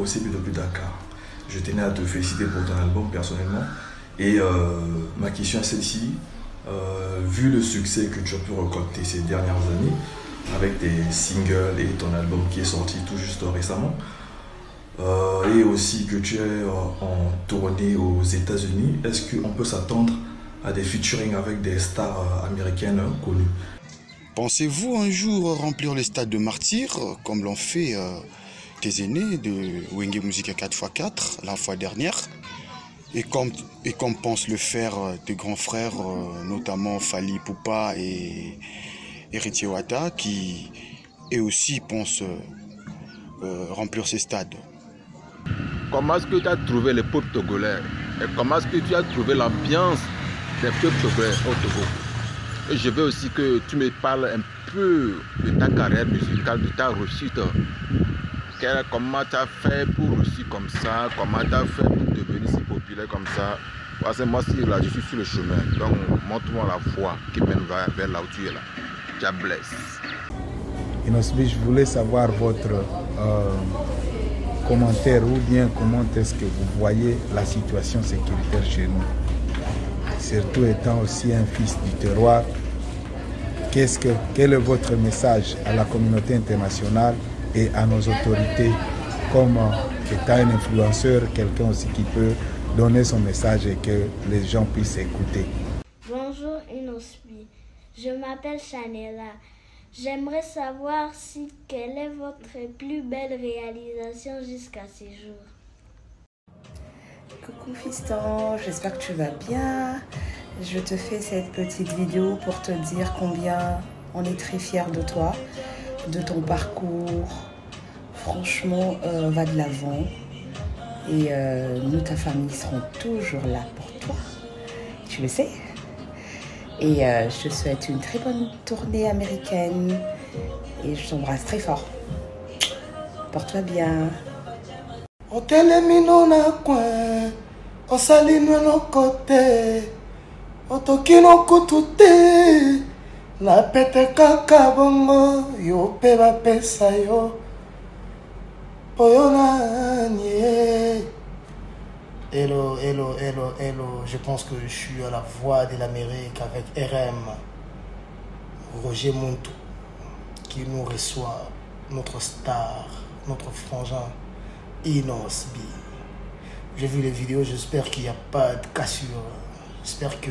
possible depuis Dakar. Je tenais à te féliciter pour ton album personnellement. Et ma question est celle-ci. Vu le succès que tu as pu récolter ces dernières années, avec tes singles et ton album qui est sorti tout juste récemment, et aussi que tu es en tournée aux États-Unis, est-ce qu'on peut s'attendre à des featuring avec des stars américaines connues? Pensez-vous un jour remplir les stades de Martyrs comme l'ont fait tes aînés de Wenge Music 4x4 la fois dernière et comme pensent le faire tes grands frères, notamment Fally Ipupa et Héritier Wata, qui eux aussi pensent remplir ces stades? Comment est-ce que tu as trouvé les peuples togolais et comment est-ce que tu as trouvé l'ambiance des peuples togolais au Togo? Et je veux aussi que tu me parles un peu de ta carrière musicale, de ta réussite. Comment tu as fait pour réussir comme ça? Comment tu as fait pour devenir si populaire comme ça? Parce que moi, là, je suis sur le chemin. Donc, montre-moi la voie qui mène vers là où tu es là. God bless. Inos B, je voulais savoir votre commentaire ou bien comment est-ce que vous voyez la situation sécuritaire chez nous. Surtout étant aussi un fils du terroir, quel est votre message à la communauté internationale et à nos autorités comme étant un influenceur, quelqu'un aussi qui peut donner son message et que les gens puissent écouter? Bonjour Inos B, je m'appelle Chanela. J'aimerais savoir quelle est votre plus belle réalisation jusqu'à ce jour. Coucou fiston, j'espère que tu vas bien. Je te fais cette petite vidéo pour te dire combien on est très fiers de toi, de ton parcours. Franchement, va de l'avant. Et nous, ta famille, serons toujours là pour toi. Tu le sais. Et je te souhaite une très bonne tournée américaine. Et je t'embrasse très fort. Porte-toi bien. Otelemino na coin, osalino no côté, otokino kutute, na pete kaka bongo, yo peba pesa yo, poyona nie. Hello, hello, hello, hello, je pense que je suis à la voix de l'Amérique avec RM, Roger Muntu, qui nous reçoit, notre star, notre frangin. Inos B. J'ai vu les vidéos, j'espère qu'il n'y a pas de cassure. J'espère que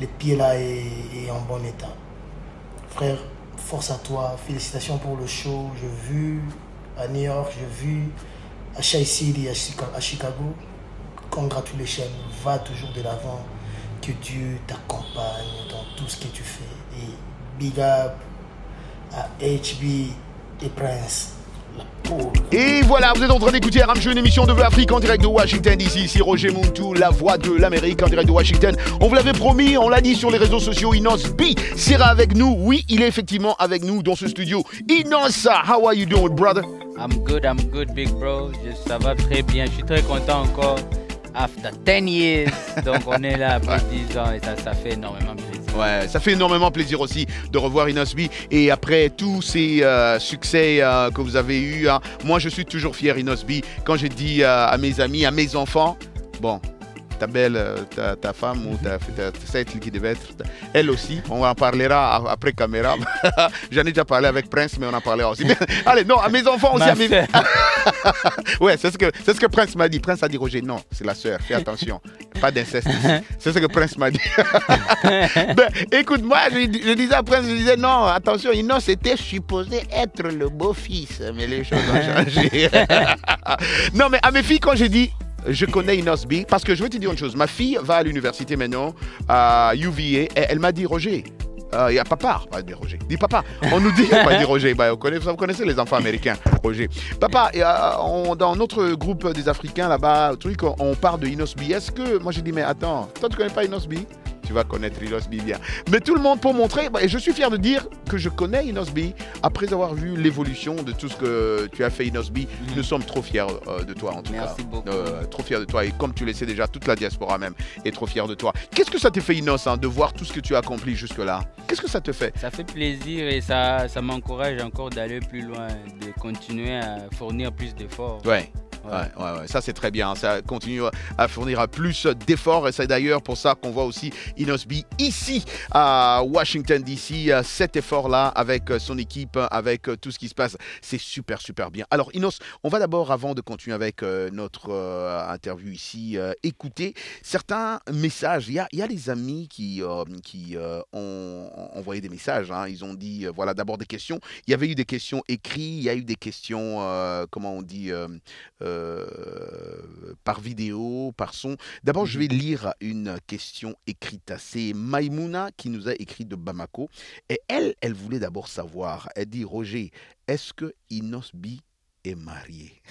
les pieds là est en bon état. Frère, force à toi. Félicitations pour le show. J'ai vu à New York, j'ai vu à Shy City, à Chicago. Congratulations. Va toujours de l'avant. Que Dieu t'accompagne dans tout ce que tu fais. Et big up à HB et Prince. Et voilà, vous êtes en train d'écouter RM Show, une émission de Vue Afrique en direct de Washington DC. Ici Roger Muntu, la voix de l'Amérique en direct de Washington. On vous l'avait promis, on l'a dit sur les réseaux sociaux, Inos B sera avec nous. Oui, il est effectivement avec nous dans ce studio. Inos, how are you doing, brother? I'm good, big bro. Ça va très bien, je suis très content encore. After 10 years, donc on est là après 10 ans et ça fait énormément plaisir. Ouais, ça fait énormément plaisir aussi de revoir Inos B. Et après tous ces succès que vous avez eus, hein, moi je suis toujours fier, Inos B. Quand je dis à mes amis, à mes enfants, bon, ta belle, ta femme ou celle qui devait être, elle aussi, on en parlera après caméra. J'en ai déjà parlé avec Prince, mais on en parlera aussi. Allez, non, à mes enfants aussi. À mes... ouais, c'est ce que Prince m'a dit. Prince a dit, Roger, non, c'est la sœur, fais attention. Pas d'inceste ici. C'est ce que Prince m'a dit. Ben, écoute, moi, je disais à Prince, je disais, non, attention, Inos était supposé être le beau-fils, mais les choses ont changé. Non, mais à mes filles, quand j'ai dit, je connais Inos B, parce que je vais te dire une chose, ma fille va à l'université maintenant, à UVA, et elle m'a dit, Roger, il y a papa, pas dire Roger, dis papa, on nous dit, pas dire Roger, bah, vous connaissez les enfants américains, Roger. Papa, dans notre groupe des Africains là-bas, on parle de Inos B, est-ce que, moi j'ai dit, mais attends, toi tu connais pas Inos B? tu vas connaître Inosbi bien. Mais tout le monde pour montrer, et je suis fier de dire que je connais Inosbi après avoir vu l'évolution de tout ce que tu as fait Inosbi. Nous sommes trop fiers de toi en tout cas. Merci beaucoup. Trop fiers de toi et comme tu le sais déjà, toute la diaspora même est trop fière de toi. Qu'est-ce que ça te fait Inos de voir tout ce que tu as accompli jusque-là? Qu'est-ce que ça te fait? Ça fait plaisir et ça m'encourage encore d'aller plus loin, de continuer à fournir plus d'efforts. Ouais. Ouais, ça c'est très bien, ça continue à fournir plus d'efforts et c'est d'ailleurs pour ça qu'on voit aussi Inosbi ici à Washington DC, cet effort-là avec son équipe, avec tout ce qui se passe, c'est super bien. Alors Inos, on va d'abord, avant de continuer avec notre interview ici, écouter certains messages. Il y a des amis qui ont envoyé des messages, hein. Ils ont dit, voilà, d'abord des questions, il y avait eu des questions écrites, il y a eu des questions, comment on dit, par vidéo, par son. D'abord, je vais lire une question écrite. C'est Maïmouna qui nous a écrit de Bamako. Et elle voulait d'abord savoir. Elle dit, Roger, est-ce que Inosbi est marié?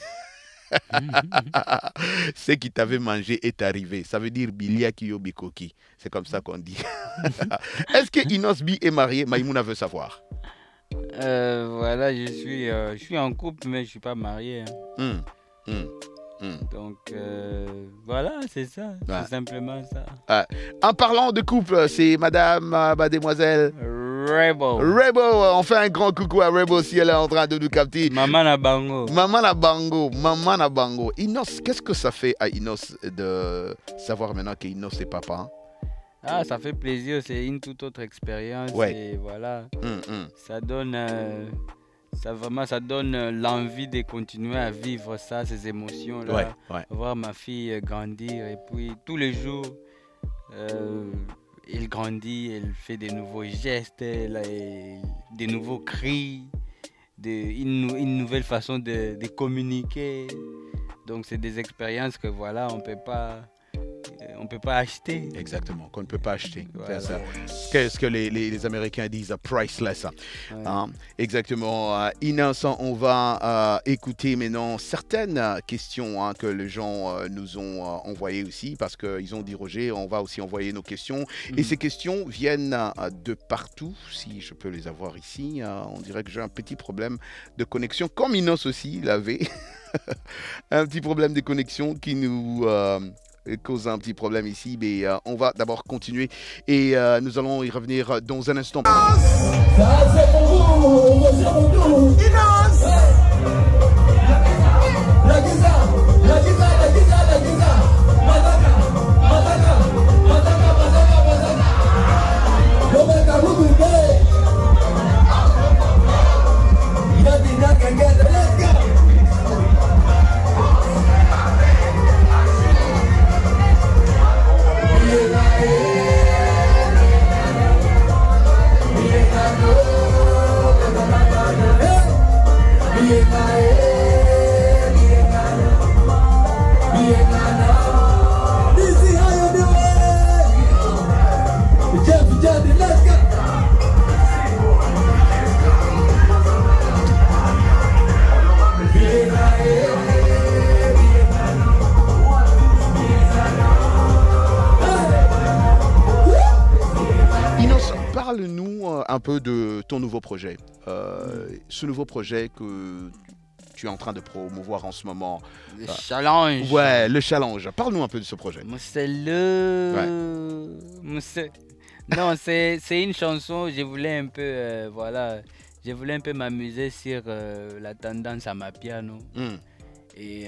Ce qui t'avait mangé est arrivé. Ça veut dire Bilia Kiyobikoki. C'est comme ça qu'on dit. Est-ce que Inosbi est marié? Maïmouna veut savoir. Voilà, je suis en couple, mais je ne suis pas marié. Hein. Donc voilà, c'est ça, c'est simplement ça. En parlant de couple, c'est madame, mademoiselle Rebo. Rebo, on fait un grand coucou à Rebo si elle est en train de nous capter. Maman na bango. Maman na bango, maman na bango. Inos, qu'est-ce que ça fait à Inos de savoir maintenant que Inos est papa? Ah, ça fait plaisir, c'est une toute autre expérience. Ouais. Et voilà, ça donne... ça donne l'envie de continuer à vivre ça, ces émotions-là. Voir ma fille grandir et puis tous les jours, elle grandit, elle fait des nouveaux gestes, des nouveaux cris, une nouvelle façon de communiquer. Donc c'est des expériences que voilà, on peut pas acheter. Exactement, qu'on ne peut pas acheter. Voilà. C'est ça. Qu'est-ce que les Américains disent? Priceless. Hein? Exactement. Inos, on va écouter maintenant certaines questions que les gens nous ont envoyées aussi, parce qu'ils ont dit, Roger, on va aussi envoyer nos questions. Et ces questions viennent de partout. Si je peux les avoir ici, on dirait que j'ai un petit problème de connexion, comme Inos aussi l'avait. Un petit problème de connexion qui nous... cause un petit problème ici, mais on va d'abord continuer et nous allons y revenir dans un instant. Parle-nous un peu de ton nouveau projet. Ce nouveau projet que tu es en train de promouvoir en ce moment. Le challenge. Ouais, le challenge. Parle-nous un peu de ce projet. C'est Non, c'est une chanson, je voulais un peu, je voulais un peu m'amuser sur la tendance à ma piano. Et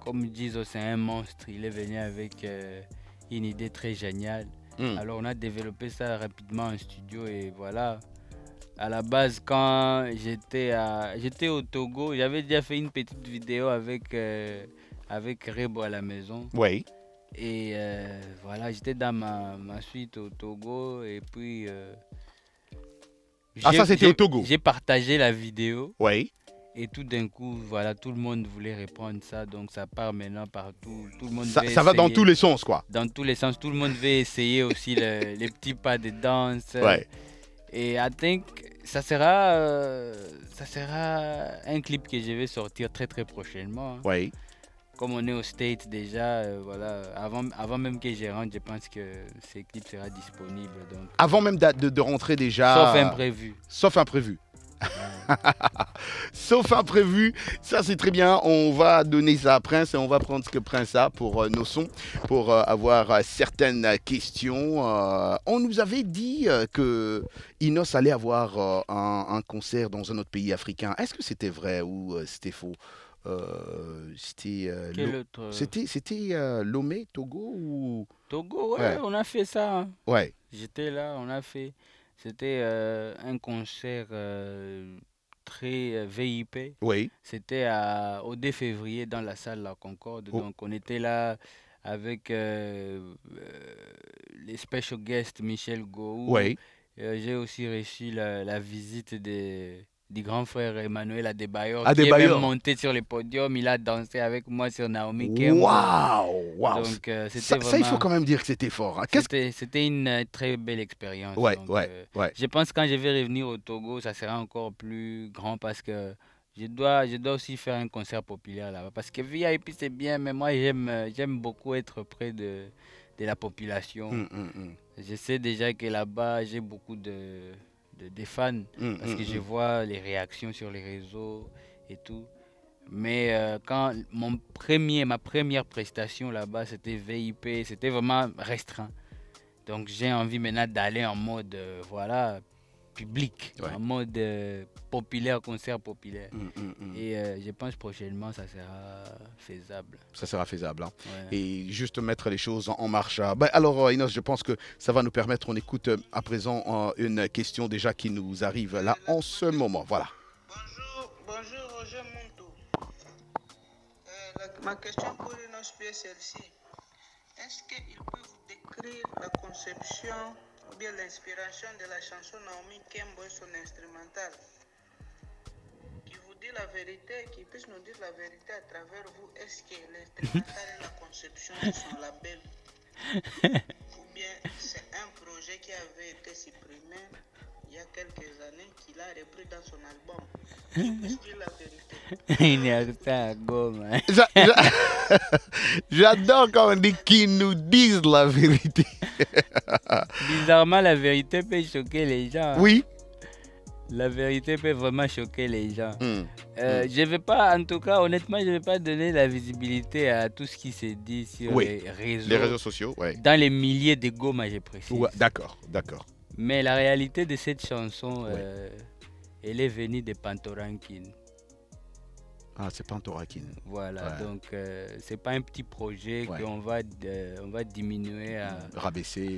comme ils disent, c'est un monstre, il est venu avec une idée très géniale. Alors on a développé ça rapidement en studio et voilà. À la base, quand j'étais au Togo, j'avais déjà fait une petite vidéo avec Rebo à la maison. Oui. Et voilà, j'étais dans ma suite au Togo et puis... ça c'était au Togo. J'ai partagé la vidéo. Oui. Et tout d'un coup, voilà, tout le monde voulait répondre ça, donc ça part maintenant partout. Tout le monde ça va dans tous les sens, quoi. Dans tous les sens, tout le monde veut essayer aussi les petits pas de danse. Ouais. Et I think ça sera un clip que je vais sortir très très prochainement. Oui. comme on est au States déjà, voilà, avant même que je rentre, je pense que ce clip sera disponible. Donc, avant même de rentrer déjà. Sauf imprévu. Sauf imprévu. Sauf imprévu, ça c'est très bien. On va donner ça à Prince et on va prendre ce que Prince a pour nos sons, pour avoir certaines questions. On nous avait dit que Inos allait avoir un concert dans un autre pays africain. Est-ce que c'était vrai ou c'était faux? C'était Lomé, Togo ou... Togo, ouais, on a fait ça. Hein. Ouais. J'étais là, on a fait. C'était un concert très VIP. Oui. C'était au 2 février dans la salle La Concorde. Oh. Donc on était là avec les special guests Michel Gou. Oui. J'ai aussi reçu la visite du grand frère Emmanuel Adebayor, qui Adebayor. est même monté sur le podium. Il a dansé avec moi sur Naomi Campbell. Waouh. Donc, ça, il faut quand même dire que c'était fort. Hein. C'était une très belle expérience. Ouais, donc, ouais. Je pense que quand je vais revenir au Togo, ça sera encore plus grand parce que je dois aussi faire un concert populaire là-bas. Parce que VIP c'est bien, mais moi j'aime beaucoup être près de la population. Je sais déjà que là-bas j'ai beaucoup de fans parce que je vois les réactions sur les réseaux et tout. Mais quand ma première prestation là-bas, c'était VIP, c'était vraiment restreint. Donc j'ai envie maintenant d'aller en mode voilà, public, en mode populaire, concert populaire. Et je pense prochainement ça sera faisable. Ça sera faisable. Hein. Ouais. Et juste mettre les choses en marche. Alors Inos, je pense que ça va nous permettre, on écoute à présent une question déjà qui nous arrive là en ce moment. Voilà. Bonjour Roger Montou. Ma question pour Inos est celle-ci. Est-ce qu'il peut vous décrire la conception ou bien l'inspiration de la chanson Naomi Campbell, son instrumental, qui vous dit la vérité, qui puisse nous dire la vérité à travers vous? Est-ce que l'instrumental est la conception de son label ou bien c'est un projet qui avait été supprimé il y a quelques années qu'il a repris dans son album? Qui puisse dire la vérité? Il est arrivé à Goma. J'adore quand on dit qu'ils nous disent la vérité. Bizarrement, la vérité peut choquer les gens. Oui. La vérité peut vraiment choquer les gens. Je vais pas, en tout cas, honnêtement, je ne vais pas donner la visibilité à tout ce qui se dit sur les réseaux. Les réseaux sociaux, oui. Dans les milliers de Goma, je précise. Ouais, d'accord. Mais la réalité de cette chanson, elle est venue de Pantorankin. Ah, c'est Pantorankin. Voilà, donc c'est pas un petit projet qu'on va diminuer rabaisser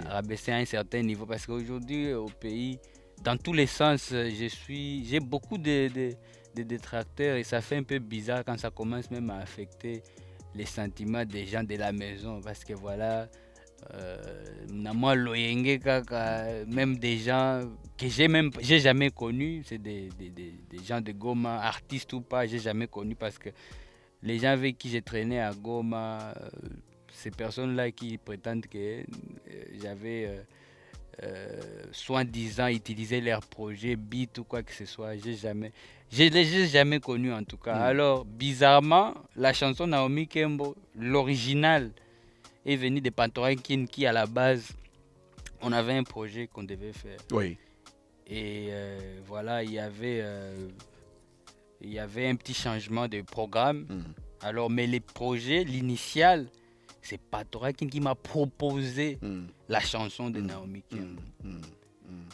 à un certain niveau. Parce qu'aujourd'hui, au pays, dans tous les sens, j'ai beaucoup de détracteurs et ça fait un peu bizarre quand ça commence même à affecter les sentiments des gens de la maison. Parce que voilà, moi, Loyenge, même des gens que j'ai jamais connus, c'est des gens de Goma, artistes ou pas, j'ai jamais connu parce que les gens avec qui j'ai traîné à Goma, ces personnes-là qui prétendent que j'avais soi-disant utilisé leur projet, beat ou quoi que ce soit, je l'ai jamais connu en tout cas. Alors, bizarrement, la chanson Naomi Campbell, l'original, est venue de Pantorankin qui, à la base, on avait un projet qu'on devait faire. Oui. Et voilà, il y avait un petit changement de programme. Alors, mais les projets, l'initial, c'est Pantorankin qui m'a proposé la chanson de Naomi Campbell.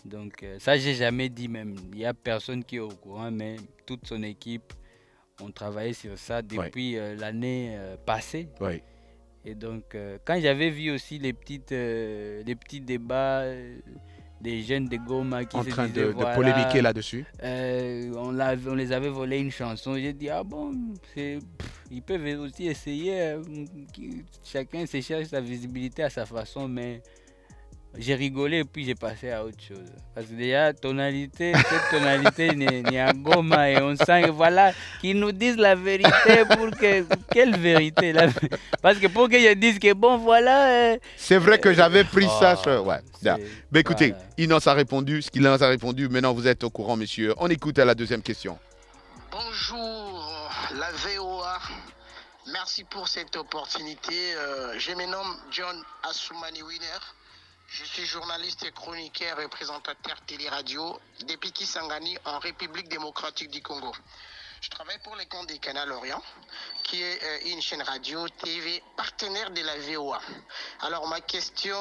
Donc, ça, j'ai jamais dit même. Il n'y a personne qui est au courant, mais toute son équipe ont travaillé sur ça depuis l'année passée. Oui. Et donc, quand j'avais vu aussi les petits débats des jeunes de Goma qui en se train disaient, de polémiquer là-dessus, on les avait volé une chanson. J'ai dit, ah bon, ils peuvent aussi essayer. Chacun se cherche sa visibilité à sa façon, mais j'ai rigolé et puis j'ai passé à autre chose. Parce que déjà, cette tonalité n'est à Goma et on sent que voilà, qu'ils nous disent la vérité pour que... Quelle vérité là? Parce que pour que je dise que bon, voilà... c'est vrai que j'avais pris ça. Ouais. Mais écoutez, voilà. Inos a répondu, ce qu'il a répondu. Maintenant, vous êtes au courant, messieurs. On écoute la deuxième question. Bonjour, la VOA. Merci pour cette opportunité. Je me nomme John Assoumani Winner. Je suis journaliste et chroniqueur et présentateur télé-radio depuis Kisangani en République démocratique du Congo. Je travaille pour les comptes du Canal Orient, qui est une chaîne radio, TV, partenaire de la VOA. Alors ma question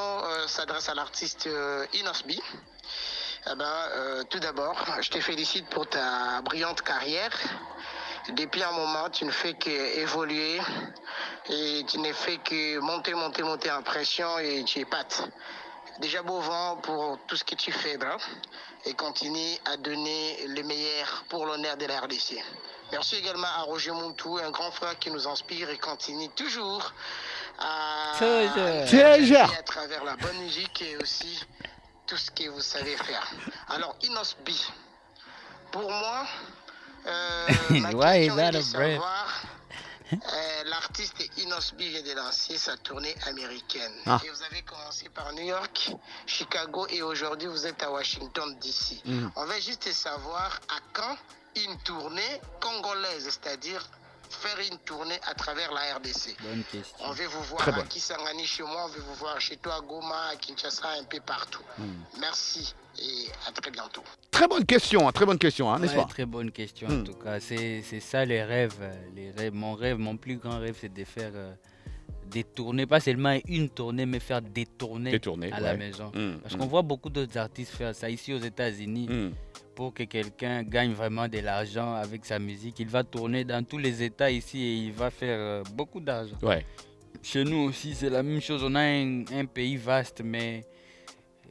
s'adresse à l'artiste Inosbi. Tout d'abord, je te félicite pour ta brillante carrière. Depuis un moment, tu ne fais qu'évoluer et tu ne fais que monter en pression et tu épates. Déjà beau vent pour tout ce que tu fais, bro, et continue à donner le meilleur pour l'honneur de la RDC. Merci également à Roger Montou, un grand frère qui nous inspire et continue toujours à travers la bonne musique et aussi tout ce que vous savez faire. Alors, Inosbi, pour moi, ma question est de savoir, l'artiste Inosbi vient de lancer sa tournée américaine. Et vous avez commencé par New York, Chicago et aujourd'hui vous êtes à Washington DC. On va juste savoir à quand une tournée congolaise, c'est-à-dire faire une tournée à travers la RDC. Bonne question. On veut vous voir à Kisangani chez moi, on veut vous voir chez toi à Goma, à Kinshasa, un peu partout. Merci et à très bientôt. Très bonne question, n'est-ce pas? Très bonne question en tout cas. C'est ça les rêves. Mon plus grand rêve, c'est de faire des tournées, pas seulement une tournée, mais faire des tournées à la maison. Parce qu'on voit beaucoup d'autres artistes faire ça ici aux États-Unis. Pour que quelqu'un gagne vraiment de l'argent avec sa musique, il va tourner dans tous les États ici et il va faire beaucoup d'argent. Chez nous aussi, c'est la même chose. On a un pays vaste, mais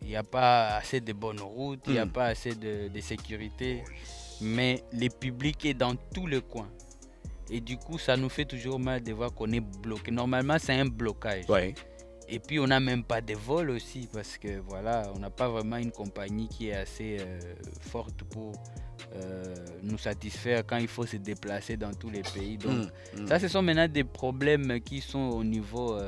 il n'y a pas assez de bonnes routes, il n'y a pas assez de sécurité. Mais le public est dans tous les coins. Et du coup, ça nous fait toujours mal de voir qu'on est bloqué. Normalement, c'est un blocage. Et puis on n'a même pas de vol aussi parce que voilà, on n'a pas vraiment une compagnie qui est assez forte pour nous satisfaire quand il faut se déplacer dans tous les pays. Donc ça, ce sont maintenant des problèmes qui sont au niveau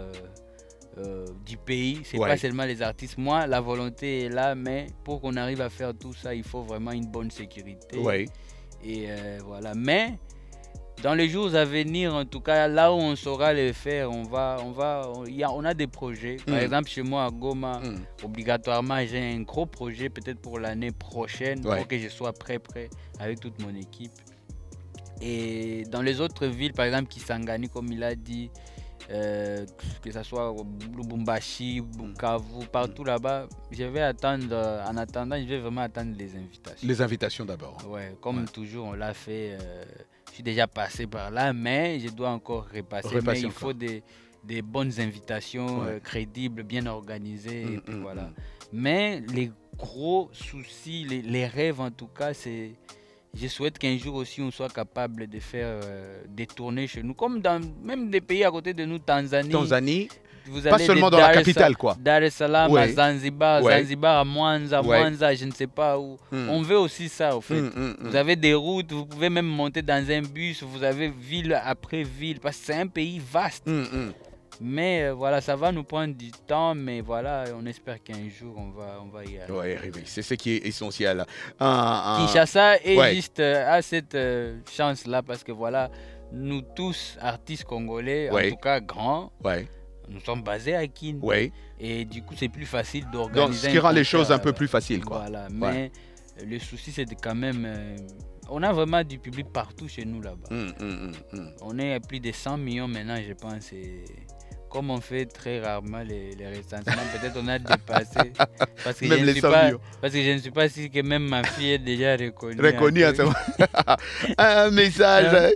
du pays. C'est pas seulement les artistes. Moi, la volonté est là, mais pour qu'on arrive à faire tout ça, il faut vraiment une bonne sécurité. Et voilà. Mais dans les jours à venir, en tout cas, là où on saura le faire, on a des projets. Par exemple, chez moi à Goma, obligatoirement, j'ai un gros projet peut-être pour l'année prochaine pour que je sois prêt avec toute mon équipe. Et dans les autres villes, par exemple, Kisangani, comme il a dit, que ce soit Lubumbashi, Bukavu, partout là-bas, je vais attendre. En attendant, je vais vraiment attendre les invitations. Les invitations d'abord. Comme toujours, on l'a fait. Je suis déjà passé par là, mais je dois encore repasser. Mais il faut des bonnes invitations crédibles, bien organisées. Et puis voilà. Mais les gros soucis, les rêves en tout cas, c'est... Je souhaite qu'un jour aussi on soit capable de faire des tournées chez nous, comme dans même des pays à côté de nous, Tanzanie. Vous pas seulement dans la capitale, quoi. Dar es Salaam, à Zanzibar, Zanzibar à Mwanza, Mwanza, je ne sais pas où. On veut aussi ça, au fait. Vous avez des routes, vous pouvez même monter dans un bus, vous avez ville après ville, parce que c'est un pays vaste. Mais voilà, ça va nous prendre du temps, mais voilà, on espère qu'un jour on va y arriver. C'est ce qui est essentiel. Kinshasa est juste à cette chance-là, parce que voilà, nous tous, artistes congolais, en tout cas grands, nous sommes basés à Kin. Et du coup, c'est plus facile d'organiser. Donc, ce qui rend les choses un peu plus faciles, quoi. Voilà, mais le souci, c'est de quand même... on a vraiment du public partout chez nous, là-bas. On est à plus de 100 millions maintenant, je pense. Et comme on fait très rarement les recensements, peut-être on a dépassé. Parce que, même parce que je ne suis pas sûr que même ma fille est déjà reconnue. À ce moment. Un message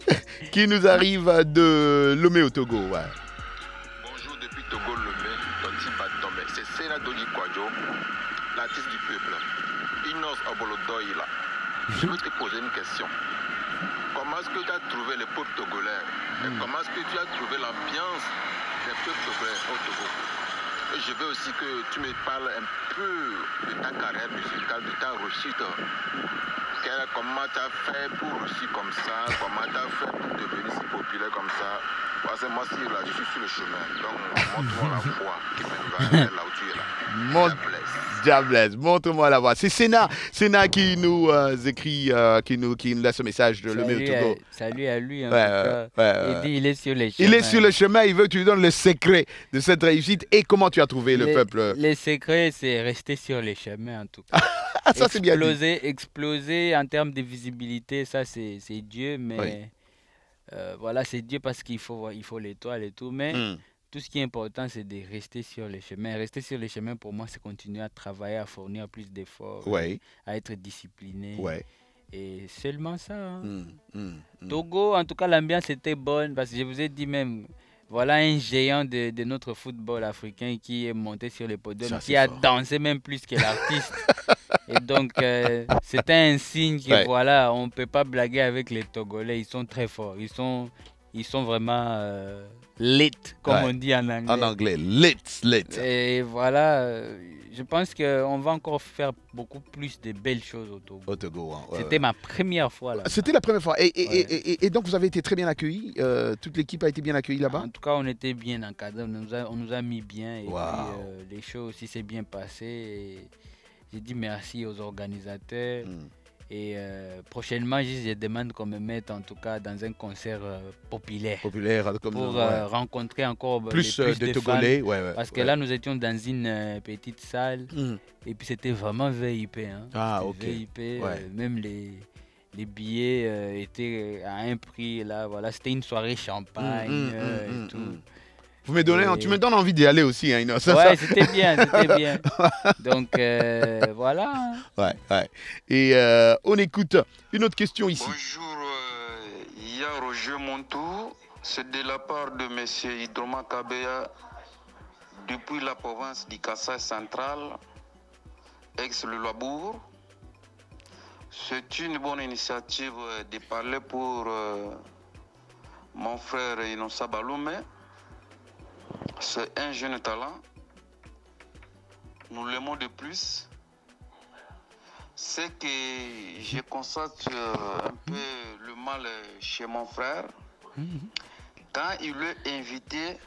qui nous arrive de Lomé au Togo. Bonjour depuis Togo, Lomé, Toti Batombe. C'est Sena Dodi Kwadjo, l'artiste du peuple. Inos Obolodoïla. Je veux te poser une question. Comment est-ce que tu as trouvé le peuple togolais? Comment est-ce que tu as trouvé l'ambiance des peuples togolais au Togo? Et je veux aussi que tu me parles un peu de ta carrière musicale, de ta réussite. Comment tu as fait pour réussir comme ça? Comment tu as fait pour devenir si populaire comme ça? Parce que moi, là, je suis sur le chemin. Donc, montre-moi la voie qui mène vers là où tu es là. Jabless, montre-moi la voix. C'est Sénat qui nous écrit, qui nous laisse ce message de le Togo. Salut à lui, en tout cas. Il dit il est sur les chemins. Il est sur le chemin, il veut que tu lui donnes le secret de cette réussite. Et comment tu as trouvé le peuple? Le secret, c'est rester sur les chemins, en tout cas. Ça, c'est bien dit. Exploser en termes de visibilité, ça, c'est Dieu, mais... Oui. Voilà, c'est Dieu parce qu'il faut l'étoile et tout, mais tout ce qui est important, c'est de rester sur les chemins. Rester sur les chemins, pour moi, c'est continuer à travailler, à fournir plus d'efforts, à être discipliné. Et seulement ça. Togo, en tout cas, l'ambiance était bonne parce que je vous ai dit même, voilà un géant de notre football africain qui est monté sur le podium, qui a dansé même plus que l'artiste. Et donc, c'était un signe que voilà, on ne peut pas blaguer avec les Togolais. Ils sont très forts. Ils sont vraiment lit, comme on dit en anglais. En anglais, lit. Et voilà, je pense qu'on va encore faire beaucoup plus de belles choses au Togo. Au Togo, hein. C'était ma première fois là. C'était la première fois. Et donc, vous avez été très bien accueillis. Toute l'équipe a été bien accueillie là-bas. En tout cas, on était bien encadrés. On nous a mis bien. Et puis, les choses aussi s'est bien passées. Et j'ai dit merci aux organisateurs. Et prochainement, je demande qu'on me mette en tout cas dans un concert populaire. Comme pour rencontrer encore plus de Togolais. Parce que là, nous étions dans une petite salle. Et puis, c'était vraiment VIP. Hein. Ah, ok. VIP. Même les billets étaient à un prix. Là, voilà. C'était une soirée champagne et tout. Tu me donnes envie d'y aller aussi, hein, Inos. C'était bien. Donc, voilà. Et on écoute une autre question ici. Bonjour, il y a Roger Montou. C'est de la part de M. Hidroma Kabeya depuis la province du Kassai central, ex-le Labour. C'est une bonne initiative de parler pour mon frère Inosa Baloumé. C'est un jeune talent. Nous l'aimons de plus. C'est que je constate un peu le mal chez mon frère. Quand il est invité,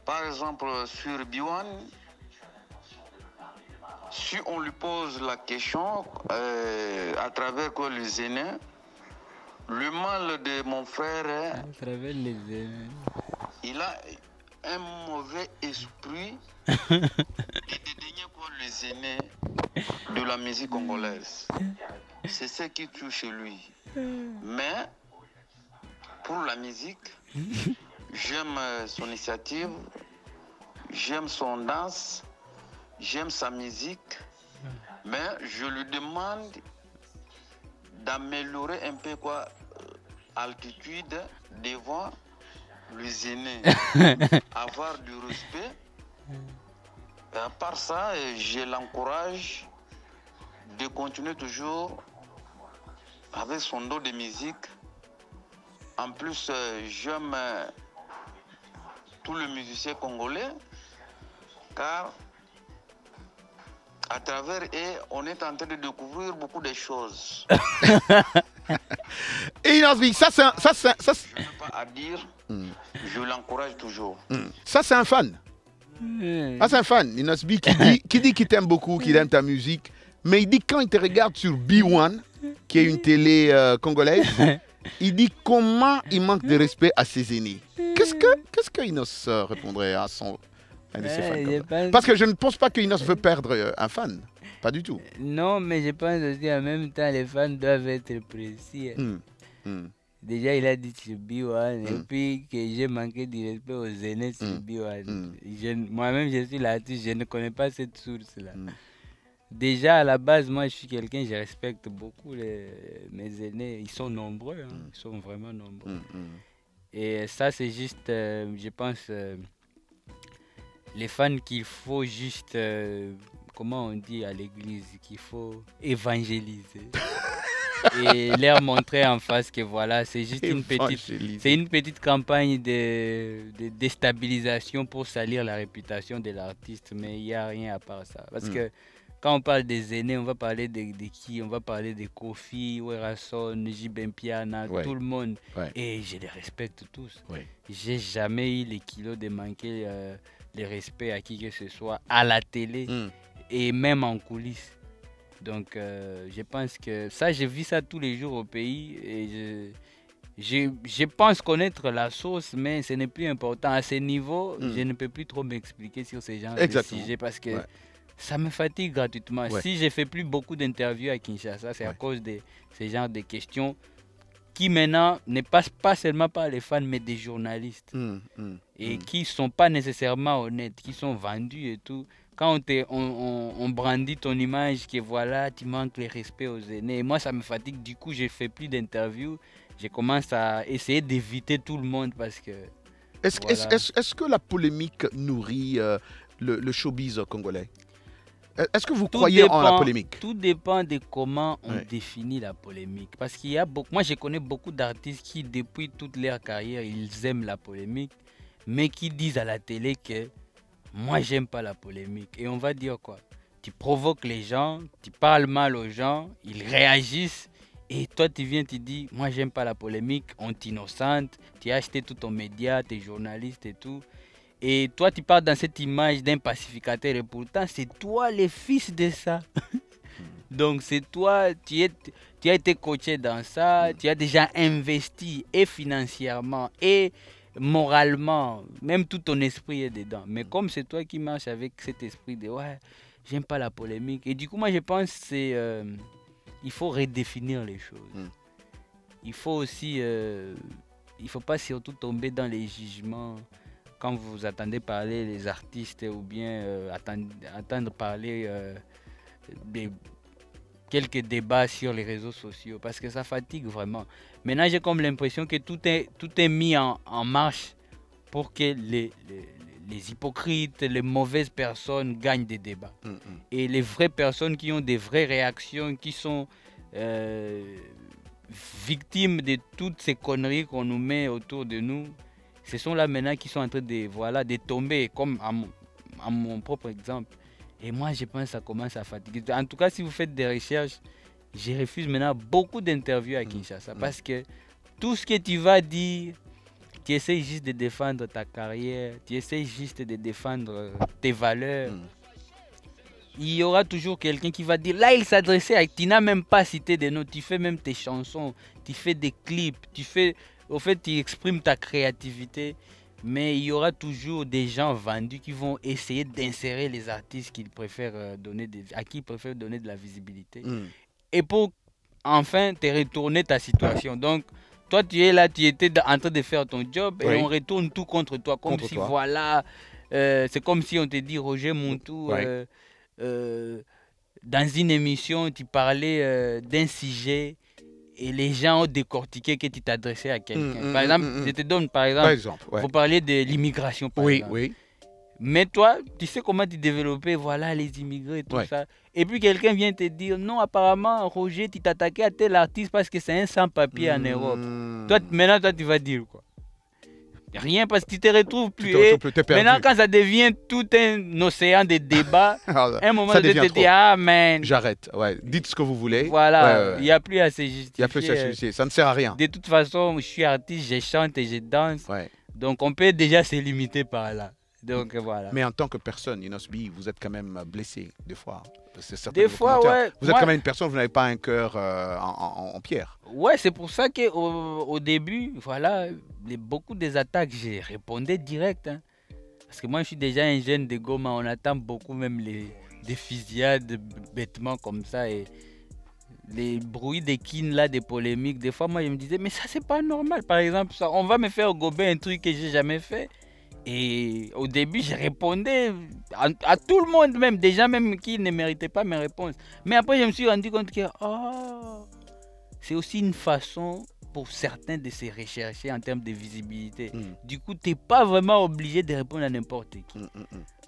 par exemple sur B1, si on lui pose la question à travers quoi les aînés, le mal de mon frère, à travers les aînés, il a un mauvais esprit et dédaigner pour les aînés de la musique congolaise. C'est ce qui tue chez lui. Mais pour la musique, j'aime son initiative, j'aime son danse, j'aime sa musique, mais je lui demande d'améliorer un peu altitude devant les aînés, avoir du respect. Et à part ça, je l'encourage de continuer toujours avec son dos de musique. En plus, j'aime tous les musiciens congolais, car à travers eux, on est en train de découvrir beaucoup de choses. Et Inosbi, ça c'est je n'ai pas à dire, je l'encourage toujours. Ça c'est un fan. Ah, c'est un fan, Inosbi, qui dit qu'il t'aime beaucoup, qu'il aime ta musique, mais il dit quand il te regarde sur B1, qui est une télé congolaise, il dit comment il manque de respect à ses aînés. Qu'est-ce que Inos répondrait à un de ses fans? Parce que je ne pense pas que Inos veut perdre un fan. Pas du tout. Non, mais je pense aussi en même temps, les fans doivent être précis. Déjà, il a dit sur B1 et puis que j'ai manqué de respect aux aînés sur B1. Moi-même, je suis là-dessus, je ne connais pas cette source-là. Déjà, à la base, moi, je suis quelqu'un, je respecte beaucoup mes aînés. Ils sont nombreux, hein. Ils sont vraiment nombreux. Et ça, c'est juste, je pense, les fans qu'il faut juste, comment on dit à l'église, qu'il faut évangéliser. Et leur montrer en face que voilà, c'est juste une petite campagne de déstabilisation pour salir la réputation de l'artiste, mais il n'y a rien à part ça. Parce que quand on parle des aînés, on va parler de qui? On va parler de Kofi, Werason, Jibem Piana, tout le monde. Et je les respecte tous. J'ai jamais eu les kilos de manquer le respect à qui que ce soit à la télé. et même en coulisses. Donc je pense que ça, je vis ça tous les jours au pays et je pense connaître la source, mais ce n'est plus important. À ce niveau, je ne peux plus trop m'expliquer sur ces genres de sujets parce que ça me fatigue gratuitement. Si je ne fais plus beaucoup d'interviews à Kinshasa, c'est à cause de ces genres de questions qui maintenant ne passent pas seulement par les fans, mais des journalistes. Et qui ne sont pas nécessairement honnêtes, qui sont vendus et tout. Quand on brandit ton image, que voilà, tu manques le respect aux aînés. Et moi, ça me fatigue. Du coup, je ne fais plus d'interviews. Je commence à essayer d'éviter tout le monde parce que... Est-ce que la polémique nourrit le showbiz congolais? Est-ce que vous croyez en la polémique? Tout dépend de comment on définit la polémique. Parce qu'il y a beaucoup... Moi, je connais beaucoup d'artistes qui, depuis toute leur carrière, ils aiment la polémique, mais qui disent à la télé que moi, j'aime pas la polémique. Et on va dire quoi? Tu provoques les gens, tu parles mal aux gens, ils réagissent. Et toi, tu viens, tu dis, moi, j'aime pas la polémique, on t'innocente, tu as acheté tout ton média, tes journalistes et tout. Et toi, tu parles dans cette image d'un pacificateur et pourtant, c'est toi le fils de ça. Donc, c'est toi, tu as été coaché dans ça, tu as déjà investi et financièrement et moralement, même tout ton esprit est dedans. Mais comme c'est toi qui marches avec cet esprit de, ouais, j'aime pas la polémique. Et du coup, moi, je pense que c'est... il faut redéfinir les choses. Il faut aussi... il ne faut pas surtout tomber dans les jugements quand vous attendez parler les artistes ou bien attendre parler de quelques débats sur les réseaux sociaux parce que ça fatigue vraiment. Maintenant, j'ai comme l'impression que tout est mis en marche pour que les hypocrites, les mauvaises personnes gagnent des débats. Et les vraies personnes qui ont des vraies réactions, qui sont victimes de toutes ces conneries qu'on nous met autour de nous, ce sont là maintenant qui sont en train de tomber, comme à mon propre exemple. Et moi, je pense que ça commence à fatiguer. En tout cas, si vous faites des recherches, je refuse maintenant beaucoup d'interviews à Kinshasa parce que tout ce que tu vas dire, tu essaies juste de défendre ta carrière, tu essaies juste de défendre tes valeurs. Il y aura toujours quelqu'un qui va dire, là il s'adressait à... Tu n'as même pas cité des noms, tu fais même tes chansons, tu fais des clips, au fait tu exprimes ta créativité. Mais il y aura toujours des gens vendus qui vont essayer d'insérer les artistes qu'ils préfèrent à qui ils préfèrent donner de la visibilité. Et pour enfin te retourner ta situation. Donc, toi, tu es là, tu étais en train de faire ton job et on retourne tout contre toi. Comme si, voilà, c'est comme si on te dit, Roger Montou, dans une émission, tu parlais d'un sujet et les gens ont décortiqué que tu t'adressais à quelqu'un. Par exemple, je te donne, par exemple, vous parlez de l'immigration, par exemple. Mais toi, tu sais comment tu développais, voilà, les immigrés et tout ça. Et puis quelqu'un vient te dire, non, apparemment, Roger, tu t'attaquais à tel artiste parce que c'est un sans-papier en Europe. Toi, maintenant, toi, tu vas dire quoi? Rien, parce que tu te retrouves plus. Maintenant, quand ça devient tout un océan de débats, un moment donné, tu te dis, ah, man. J'arrête, dites ce que vous voulez. Voilà, il n'y a plus à se justifier. Il n'y a plus à se justifier, ça ne sert à rien. De toute façon, je suis artiste, je chante et je danse. Donc, on peut déjà se limiter par là. Donc, voilà. Mais en tant que personne, Inosbi, vous êtes quand même blessé, des fois. Des fois, Vous êtes quand même une personne, vous n'avez pas un cœur en pierre. Ouais, c'est pour ça qu'au début, voilà, beaucoup des attaques, j'ai répondu direct. Parce que moi, je suis déjà un jeune de Goma, on attend beaucoup même des fusillades bêtement comme ça. Et les bruits des kines là, des polémiques, des fois, moi, je me disais, mais ça, c'est pas normal. Par exemple, ça, on va me faire gober un truc que j'ai jamais fait. Et au début, je répondais à tout le monde, même des gens même qui ne méritaient pas mes réponses. Mais après, je me suis rendu compte que c'est aussi une façon pour certains de se rechercher en termes de visibilité. Du coup, tu n'es pas vraiment obligé de répondre à n'importe qui.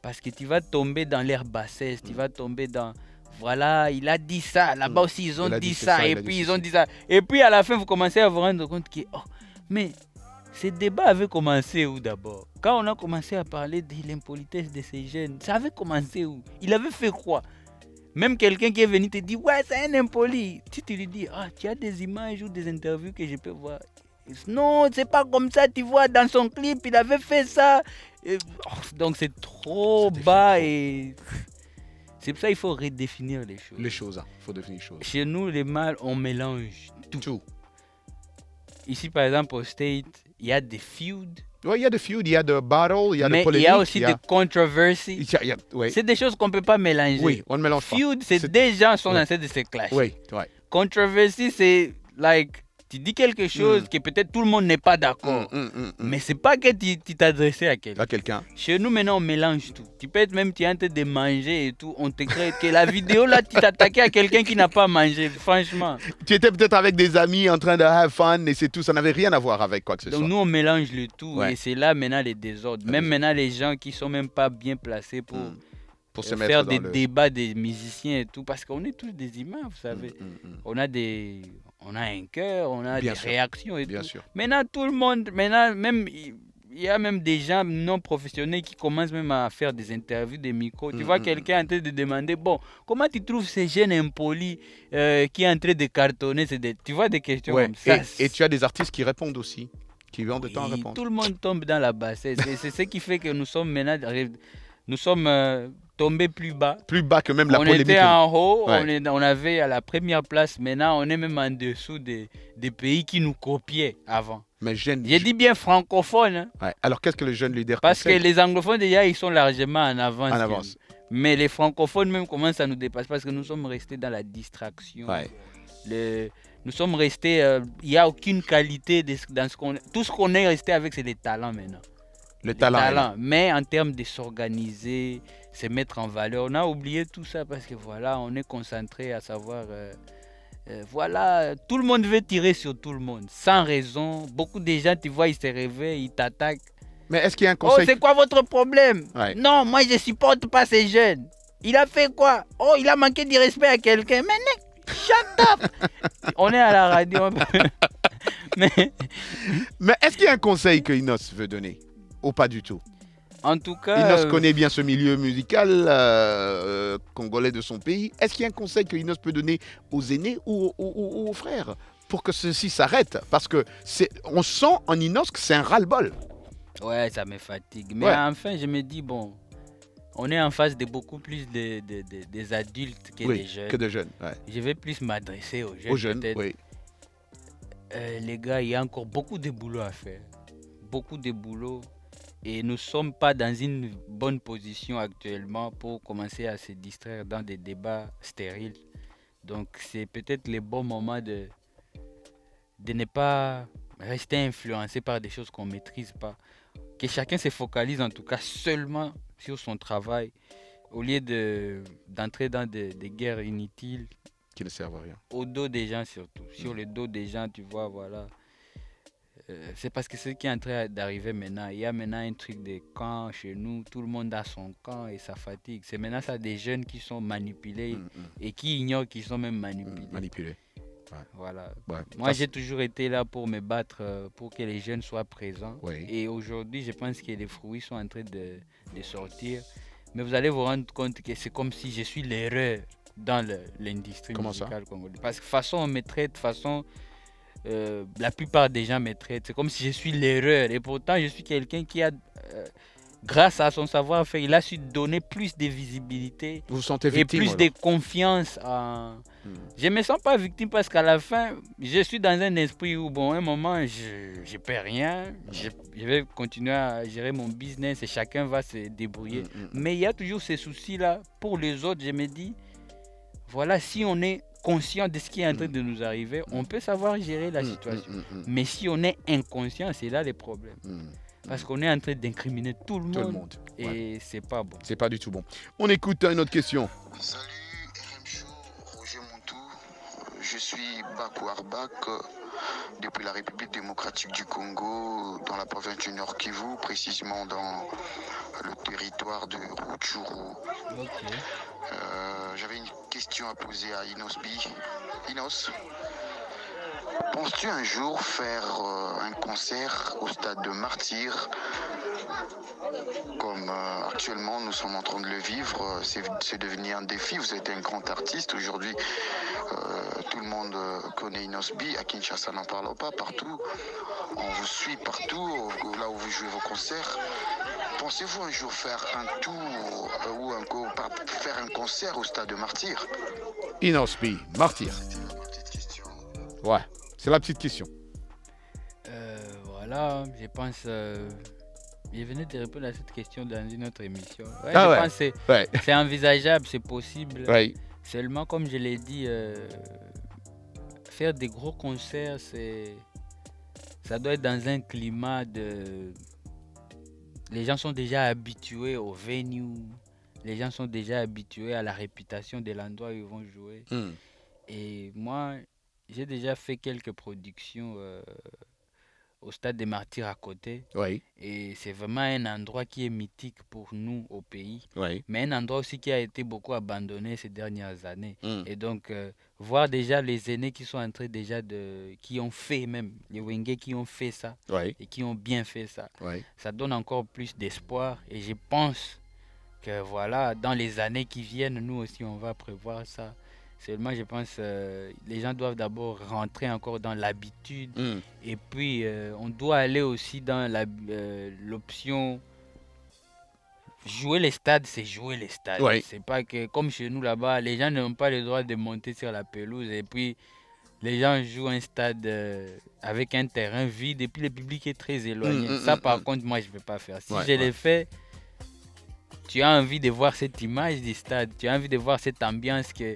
Parce que tu vas tomber dans l'air bassesse, tu vas tomber dans... Voilà, il a dit ça, là-bas aussi ils ont dit ça, et puis ils ont dit ça. Et puis à la fin, vous commencez à vous rendre compte que... mais... Ces débats avaient commencé où d'abord? Quand on a commencé à parler de l'impolitesse de ces jeunes, ça avait commencé où? Il avait fait quoi? Même quelqu'un qui est venu te dire, ouais, c'est un impoli. Si tu lui dis, tu as des images ou des interviews que je peux voir. Non, c'est pas comme ça, tu vois, dans son clip, il avait fait ça. Donc c'est trop bas et... C'est pour ça qu'il faut redéfinir les choses. Les choses, il faut définir les choses. Chez nous, les mâles, on mélange tout. Ici, par exemple, au State, il y a des feuds. Oui, il y a des feuds, il y a des battles, il y a des polémiques. Mais il y a aussi des controversies. Oui. C'est des choses qu'on ne peut pas mélanger. Oui, on ne mélange pas. Feud, c'est des gens qui sont en train de se clasher. Oui, oui. Controversy, c'est like, tu dis quelque chose que peut-être tout le monde n'est pas d'accord. Mais c'est pas que tu t'adressais à quelqu'un. Chez nous, maintenant, on mélange tout. Tu peux être même, tu es en train de manger et tout. On te crée que la vidéo, là, tu t'attaquais à quelqu'un qui n'a pas mangé, franchement. Tu étais peut-être avec des amis en train de have fun et c'est tout. Ça n'avait rien à voir avec quoi que ce soit. Donc, nous, on mélange le tout. Et c'est là, maintenant, les désordres. Même maintenant, les gens qui sont même pas bien placés pour se faire des débats des musiciens et tout. Parce qu'on est tous des humains, vous savez. On a un cœur, on a des réactions et tout. Sûr. Maintenant, tout le monde, même, il y a même des gens non professionnels qui commencent même à faire des interviews, des micros. Tu vois quelqu'un en train de demander, bon, comment tu trouves ces jeunes impolis qui est en train de cartonner, tu vois des questions comme ça. Et tu as des artistes qui répondent aussi, qui ont de temps à répondre. Tout le monde tombe dans la bassesse. C'est ce qui fait que nous sommes maintenant, tombés plus bas. Plus bas que même la polémique. On était en haut, on avait à la première place. Maintenant, on est même en dessous des pays qui nous copiaient avant. Mais j'ai dit bien francophone. Hein. Alors, qu'est-ce que le jeune leader Parce que les anglophones, déjà, ils sont largement en avance. Mais les francophones même commencent à nous dépasser parce que nous sommes restés dans la distraction. Nous sommes restés... Il n'y a aucune qualité dans ce qu'on... Tout ce qu'on est resté avec, c'est les talents maintenant. Le talent. Mais en termes de s'organiser, se mettre en valeur, on a oublié tout ça parce que voilà, on est concentré à savoir, voilà, tout le monde veut tirer sur tout le monde, sans raison. Beaucoup de gens, tu vois, ils se réveillent, ils t'attaquent. Mais est-ce qu'il y a un conseil? Oh, c'est quoi votre problème? Non, moi je supporte pas ces jeunes. Il a fait quoi? Oh, il a manqué de respect à quelqu'un. Mais shut up. On est à la radio. Mais est-ce qu'il y a un conseil que Inos veut donner? Ou pas du tout? En tout cas... Inos connaît bien ce milieu musical congolais de son pays. Est-ce qu'il y a un conseil que Inos peut donner aux aînés ou aux frères pour que ceci s'arrête? Parce que on sent en Inos que c'est un ras-le-bol. Ouais, ça me fatigue. Mais enfin, je me dis, bon, on est en face de beaucoup plus des adultes que des jeunes. Que des jeunes, Je vais plus m'adresser aux jeunes. Aux jeunes, oui. Les gars, il y a encore beaucoup de boulot à faire. Beaucoup de boulot. Et nous ne sommes pas dans une bonne position actuellement pour commencer à se distraire dans des débats stériles. Donc c'est peut-être le bon moment de ne pas rester influencé par des choses qu'on ne maîtrise pas. Que chacun se focalise en tout cas seulement sur son travail au lieu d'entrer dans des guerres inutiles. Qui ne servent à rien. Au dos des gens surtout. Sur le dos des gens, tu vois, voilà. C'est parce que ce qui est en train d'arriver maintenant, il y a maintenant un truc de camp chez nous, tout le monde a son camp et ça fatigue. C'est maintenant ça des jeunes qui sont manipulés et qui ignorent qu'ils sont même manipulés. Voilà. Moi j'ai toujours été là pour me battre pour que les jeunes soient présents. Et aujourd'hui je pense que les fruits sont en train de sortir. Mais vous allez vous rendre compte que c'est comme si je suis l'erreur dans l'industrie musicale congolaise. Parce que façon on me traite, façon... la plupart des gens me traitent. C'est comme si je suis l'erreur. Et pourtant, je suis quelqu'un qui a, grâce à son savoir-faire, il a su donner plus de visibilité. Vous vous sentez victime, et plus de confiance. Je ne me sens pas victime parce qu'à la fin, je suis dans un esprit où, bon, à un moment, je ne perds rien. Je vais continuer à gérer mon business et chacun va se débrouiller. Mais il y a toujours ces soucis-là. Pour les autres, je me dis, voilà, si on est conscient de ce qui est en train de nous arriver, on peut savoir gérer la situation. Mais si on est inconscient, c'est là le problème. Parce qu'on est en train d'incriminer tout le monde. Et c'est pas bon. C'est pas du tout bon. On écoute une autre question. Salut RM Show, Roger Montou. Je suis Bakou Arbak depuis la République démocratique du Congo, dans la province du Nord Kivu, précisément dans le territoire de Rutshuru. J'avais une question à poser à Inos B. Inos, penses-tu un jour faire un concert au stade de Martyr comme actuellement nous sommes en train de le vivre? C'est devenu un défi. Vous êtes un grand artiste aujourd'hui. Tout le monde connaît Inos B. À Kinshasa, n'en parlons pas. Partout, on vous suit partout, là où vous jouez vos concerts. Pensez-vous un jour faire un tour ou faire un concert au stade de Martyr? Inosby, Martyr. Ouais, c'est la petite question. Voilà, je pense... je venais de répondre à cette question dans une autre émission. Ouais, je pense que c'est envisageable, c'est possible. Ouais. Seulement, comme je l'ai dit, faire des gros concerts, ça doit être dans un climat de... Les gens sont déjà habitués au venue. Les gens sont déjà habitués à la réputation de l'endroit où ils vont jouer. Et moi, j'ai déjà fait quelques productions au stade des Martyrs à côté. Oui. Et c'est vraiment un endroit qui est mythique pour nous au pays. Oui. Mais un endroit aussi qui a été beaucoup abandonné ces dernières années. Et donc, voir déjà les aînés qui sont entrés déjà qui ont fait même, les Wenge qui ont fait ça. Et qui ont bien fait ça. Ça donne encore plus d'espoir. Et je pense que voilà, dans les années qui viennent, nous aussi, on va prévoir ça. Seulement, je pense les gens doivent d'abord rentrer encore dans l'habitude. Et puis, on doit aller aussi dans l'option... Jouer les stades, c'est jouer les stades. C'est pas que, comme chez nous là-bas, les gens n'ont pas le droit de monter sur la pelouse. Et puis, les gens jouent un stade avec un terrain vide. Et puis, le public est très éloigné. Ça, par contre, moi, je ne peux pas faire. Si je l'ai fait... Tu as envie de voir cette image du stade. Tu as envie de voir cette ambiance que...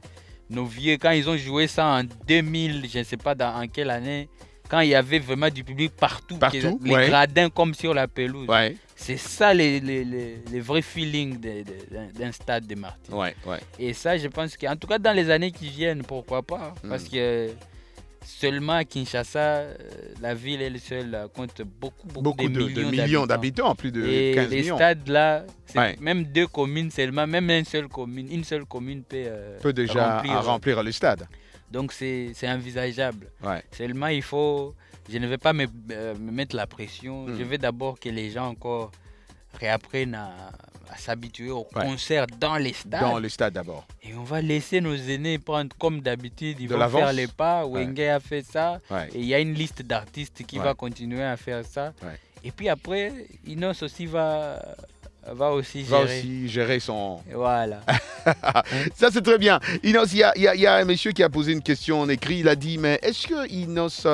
Nos vieux, quand ils ont joué ça en 2000, je ne sais pas en quelle année, quand il y avait vraiment du public partout les gradins comme sur la pelouse. C'est ça les vrais feelings d'un stade de Martyr. Et ça, je pense qu'en tout cas dans les années qui viennent, pourquoi pas. Parce que seulement à Kinshasa, la ville elle seule compte beaucoup de millions d'habitants, plus de 15 millions. Et les stades là, même 2 communes seulement, même une seule commune peut déjà remplir le stade. Donc c'est envisageable. Seulement je ne vais pas me mettre la pression. Je veux d'abord que les gens encore réapprennent à s'habituer au concert dans les stades. Dans les stades d'abord. Et on va laisser nos aînés prendre comme d'habitude. Ils vont faire les pas. Wenge a fait ça. Et il y a une liste d'artistes qui va continuer à faire ça. Et puis après, Inos aussi va aussi gérer son... Voilà. Ça, c'est très bien. Inos, il y a un monsieur qui a posé une question en écrit. Il a dit, mais est-ce que Inos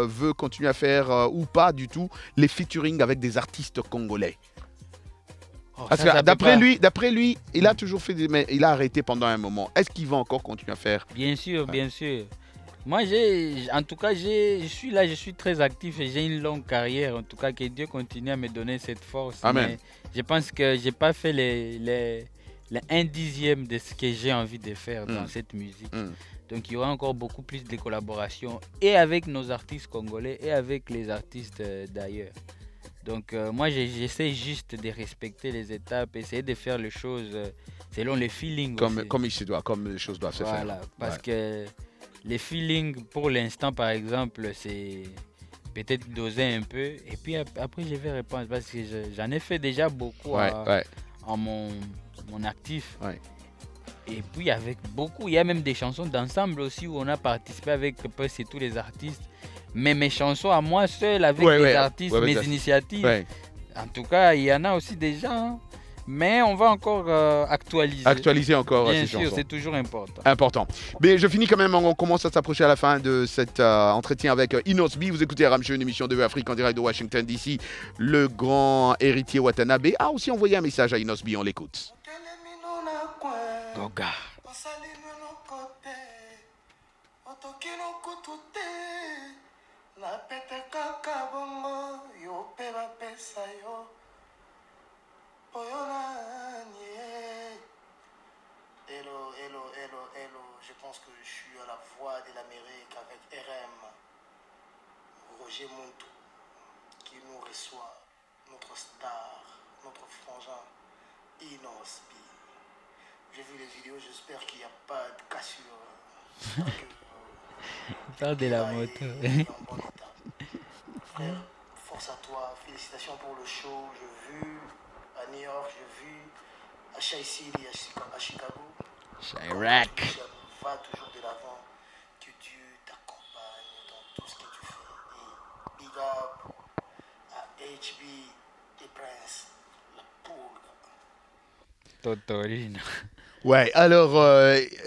veut continuer à faire ou pas du tout les featuring avec des artistes congolais? Parce que d'après lui, il a toujours fait mais il a arrêté pendant un moment. Est-ce qu'il va encore continuer à faire? Bien sûr, bien sûr. Moi, en tout cas, je suis là, je suis très actif et j'ai une longue carrière. En tout cas, que Dieu continue à me donner cette force. Amen. Mais je pense que je n'ai pas fait les 1/10 de ce que j'ai envie de faire dans cette musique. Donc, il y aura encore beaucoup plus de collaborations et avec nos artistes congolais et avec les artistes d'ailleurs. Donc, moi, j'essaie juste de respecter les étapes, essayer de faire les choses selon les feelings. Comme les choses doivent se faire. Voilà, parce que les feelings, pour l'instant, par exemple, c'est peut-être doser un peu. Et puis après, je vais répondre parce que j'en ai fait déjà beaucoup en mon actif. Et puis, avec beaucoup, il y a même des chansons d'ensemble aussi où on a participé avec presque tous les artistes. Mais mes chansons à moi seul, avec les artistes, mes initiatives. En tout cas, il y en a aussi déjà. Hein. Mais on va encore actualiser. Actualiser encore Bien ces sûr, chansons. c'est toujours important. Important. Mais je finis quand même, on commence à s'approcher à la fin de cet entretien avec Inosby. Vous écoutez Ramshow, une émission de Afrique en direct de Washington DC. Le grand héritier Watanabe a aussi envoyé un message à Inosby, on l'écoute. Goga. Hello, je pense que je suis à la voix de l'Amérique avec RM, Roger Montou, qui nous reçoit, notre star, notre frangin, Inosby. J'ai vu les vidéos, j'espère qu'il n'y a pas de cassure. Parle de la moto. Bon état. Frère, force à toi, félicitations pour le show. J'ai vu à New York, j'ai vu à Shy City, à Chicago. Chirac. Va toujours de l'avant, que Dieu t'accompagne dans tout ce que tu fais. Et big up à HB et Prince, la Totorino. Ouais, alors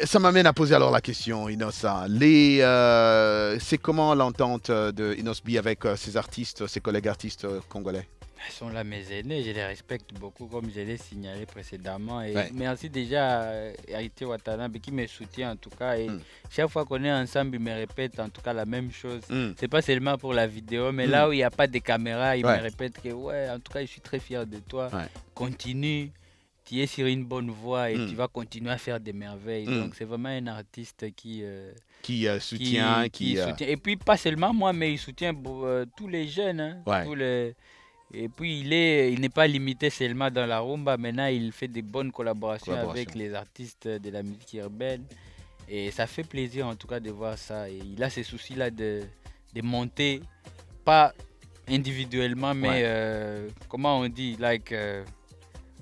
ça m'amène à poser alors la question, Innocent. C'est comment l'entente de Inos B avec ses artistes, ses collègues artistes congolais? Ils sont là mes aînés, je les respecte beaucoup comme je l'ai signalé précédemment. Et ouais. Merci déjà à Héritier Watanabe qui me soutient en tout cas. Et chaque fois qu'on est ensemble, il me répète en tout cas la même chose. C'est pas seulement pour la vidéo, mais là où il n'y a pas de caméra, il me répète que ouais, en tout cas, je suis très fier de toi. Continue, tu es sur une bonne voie et tu vas continuer à faire des merveilles. Donc c'est vraiment un artiste qui soutient. Et puis pas seulement moi, mais il soutient tous les jeunes. Hein, tous les... Et puis il n'est pas limité seulement dans la rumba, maintenant il fait de bonnes collaborations avec les artistes de la musique urbaine. Et ça fait plaisir en tout cas de voir ça. Et il a ce souci-là de monter, pas individuellement, mais comment on dit,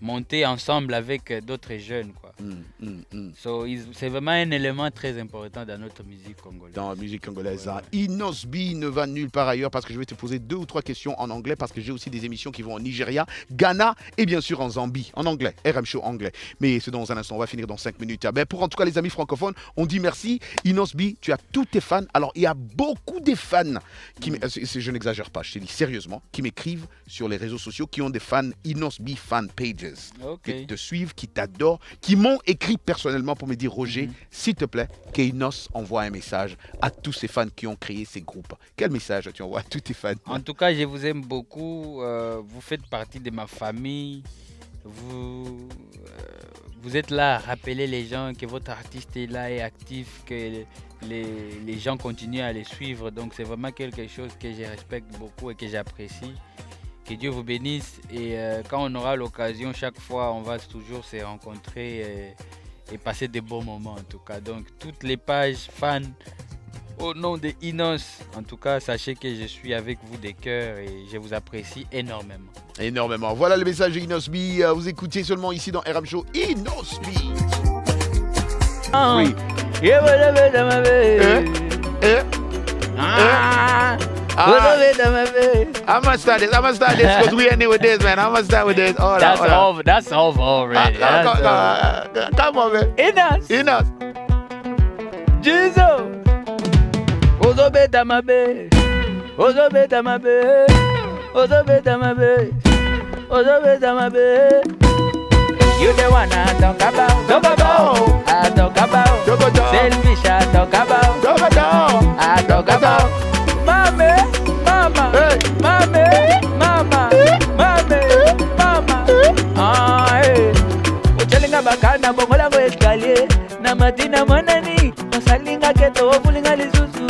monter ensemble avec d'autres jeunes, quoi. So, c'est vraiment un élément très important dans notre musique congolaise. Dans la musique congolaise. Inos B ne va nulle part ailleurs parce que je vais te poser 2 ou 3 questions en anglais parce que j'ai aussi des émissions qui vont au Nigeria, Ghana et bien sûr en Zambie, en anglais, RM Show anglais. Mais c'est dans un instant, on va finir dans 5 minutes. Ben, pour en tout cas les amis francophones, on dit merci. Inos B, tu as tous tes fans. Alors il y a beaucoup de fans qui, je n'exagère pas, je te dis sérieusement, qui m'écrivent sur les réseaux sociaux, qui ont des fans Inos B fan pages. Qui te suivent, qui t'adorent, qui m'ont écrit personnellement pour me dire Roger, s'il te plaît, qu'Inos envoie un message à tous ces fans qui ont créé ces groupes. Quel message tu envoies à tous tes fans? En tout cas, je vous aime beaucoup. Vous faites partie de ma famille. Vous êtes là à rappeler les gens que votre artiste est là et actif, que les gens continuent à les suivre. Donc c'est vraiment quelque chose que je respecte beaucoup et que j'apprécie. Que Dieu vous bénisse et quand on aura l'occasion, chaque fois, on va toujours se rencontrer et passer des bons moments en tout cas. Donc toutes les pages fans au nom de Inos, en tout cas, sachez que je suis avec vous de cœur et je vous apprécie énormément. Énormément. Voilà le message de Inos B. Vous écoutez seulement ici dans RM Show Inos B. Oui. I must start this because we ending with this, man. I must start with this. That's over already. Come on, man. Inos. Jesus. Ozobeta mabe. Ozobeta mabe. Ozobeta mabe. Ozobeta mabe. You the one I talk about. I talk about. Selfish I talk about. I talk about. Mame, mama, hey. Mame, mama, mame, mama. Ah, hey. Uchelinga bakana bongola go escalier. Na matina manani, masalinga keto fulinga lisusu.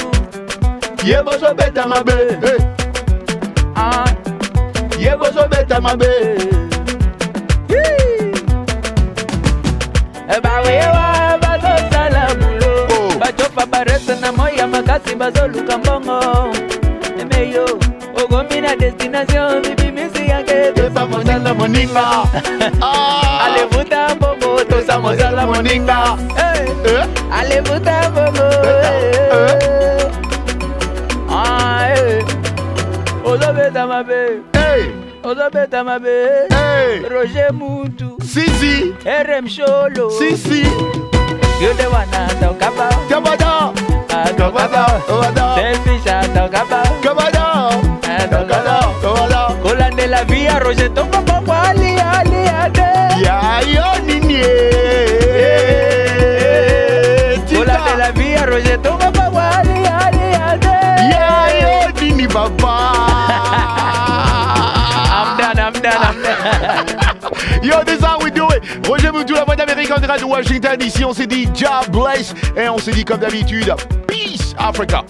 Yebo so beta mabe. Ah, yebo so beta mabe. Bawewa bazo salamulo. Bachopa baresa na moya makasi bazo lukambongo. Emeyo, ogomina destination bibi misi yake tosa mozala moninga. Ale vuta bobo tosa mozala moninga. Ale vuta bobo. Ozobeta mabe. Ozobeta mabe. Roger Muntu. Sisi. RM Sholo. Sisi. You the one I talk about. I talk about. Selfish I talk about. I talk about. Colan de la via, Roger Tongo Papa Ali Ade. Ya yo nini. Colan de la via, Roger Tongo Papa Ali Ade. Ya yo nini papa. I'm done. Yo, this is how we do it. Roger Moutou, la voix d'Amérique en direct de Washington. Ici, on s'est dit, God bless. Et on s'est dit, comme d'habitude, peace, Africa.